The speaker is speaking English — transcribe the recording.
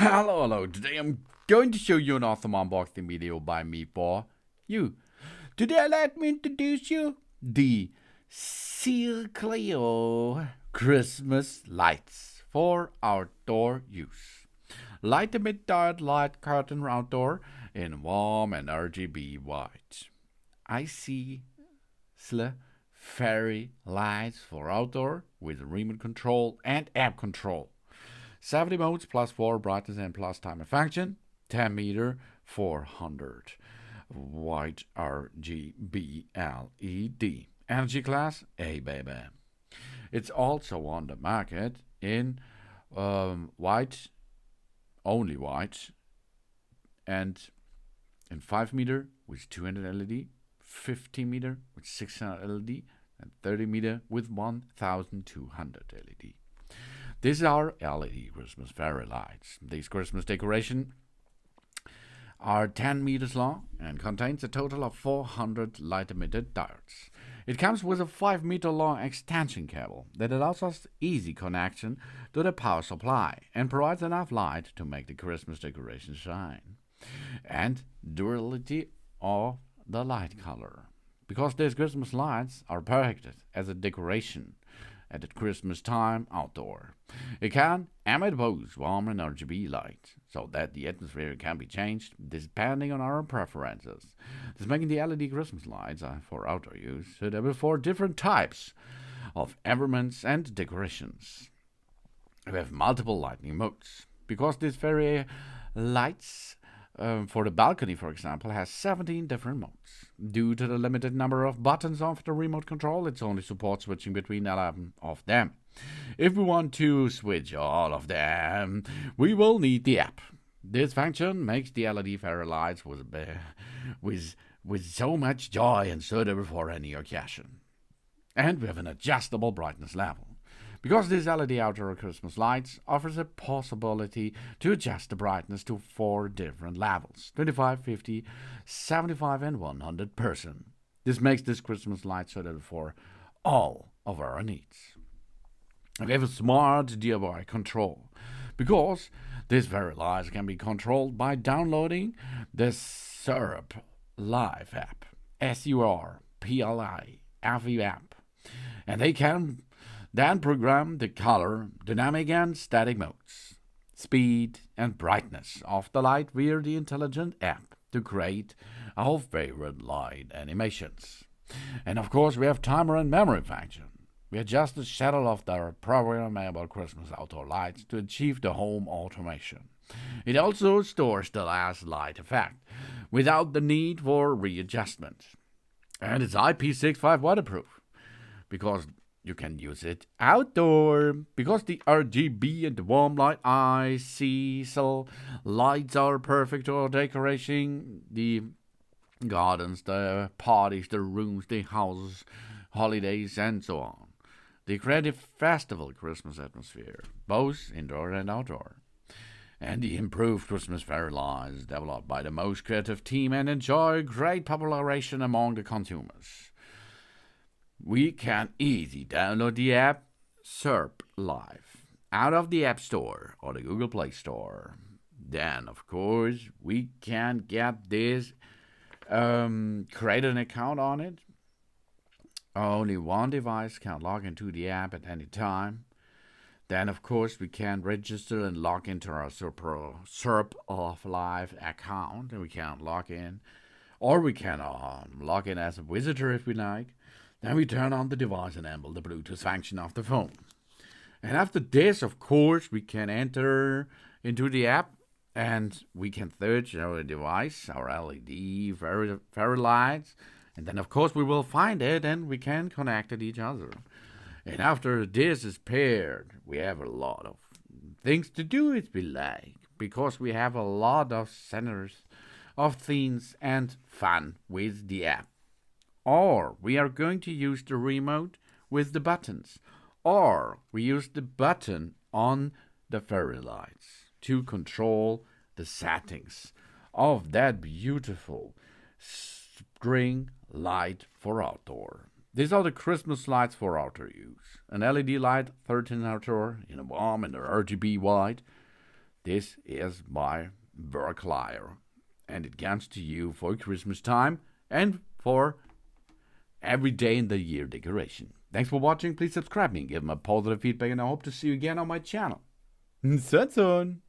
Hello. Today I'm going to show you an awesome unboxing video by me for you. Today let me introduce you the Icicle Christmas lights for outdoor use. Light emit diode light curtain outdoor in warm and RGB white. Icicle fairy lights for outdoor with remote control and app control. 70 modes plus 4 brightness and plus time of function. 10 meter 400 White RGB LED. Energy class A, baby. It's also on the market in white, only white, and in 5 meter with 200 LED, 50 meter with 600 LED, and 30 meter with 1200 LED. These are LED Christmas fairy lights. These Christmas decoration are 10 meters long and contains a total of 400 light-emitted diodes. It comes with a 5-meter long extension cable that allows us easy connection to the power supply and provides enough light to make the Christmas decoration shine. And duality of the light color. Because these Christmas lights are perfect as a decoration at the Christmas time outdoor. It can emit both warm and RGB light, so that the atmosphere can be changed depending on our preferences. This making the LED Christmas lights for outdoor use suitable for different types of environments and decorations. We have multiple lighting modes, because these fairy lights for the balcony, for example, has 17 different modes. Due to the limited number of buttons of the remote control, it only supports switching between 11 of them. If we want to switch all of them, we will need the app. This function makes the LED fairy lights with so much joy and suitable for any occasion. And we have an adjustable brightness level. Because this LED outdoor Christmas lights offers a possibility to adjust the brightness to 4 different levels: 25, 50, 75 and 100%. This makes this Christmas light suitable for all of our needs. We have a smart DIY control, because these fairy lights can be controlled by downloading the SURP Live app, SURPLIFE app, and they can then program the color, dynamic and static modes, speed and brightness of the light via the intelligent app to create our favorite light animations. And of course we have timer and memory function. We adjust the schedule of the programmable Christmas outdoor lights to achieve the home automation. It also stores the last light effect without the need for readjustment. And it's IP65 waterproof, because you can use it outdoor, because the RGB and the warm light Icicle lights are perfect for decorating the gardens, the parties, the rooms, the houses, holidays, and so on. The creative festival Christmas atmosphere, both indoor and outdoor. And the improved Christmas fairy lights developed by the most creative team and enjoy great popularization among the consumers. We can easily download the app SURP Live out of the App Store or the Google Play Store. Then, of course, we can get this, create an account on it. Only one device can log into the app at any time. Then, of course, we can register and log into our SURP Live account, and we can log in. Or we can log in as a visitor if we like. Then we turn on the device and enable the Bluetooth function of the phone. And after this, of course, we can enter into the app and we can search our device, our LED fairy lights. And then, of course, we will find it and we can connect it each other. And after this is paired, we have a lot of things to do, if we like, because we have a lot of centers of themes and fun with the app. Or we are going to use the remote with the buttons. Or we use the button on the fairy lights to control the settings of that beautiful string light for outdoor. These are the Christmas lights for outdoor use. An LED light, 13 outdoor, in a warm and RGB white. This is my work lyre, and it comes to you for Christmas time and for every day in the year decoration. Thanks for watching. Please subscribe me and give me a positive feedback, and I hope to see you again on my channel. Soon.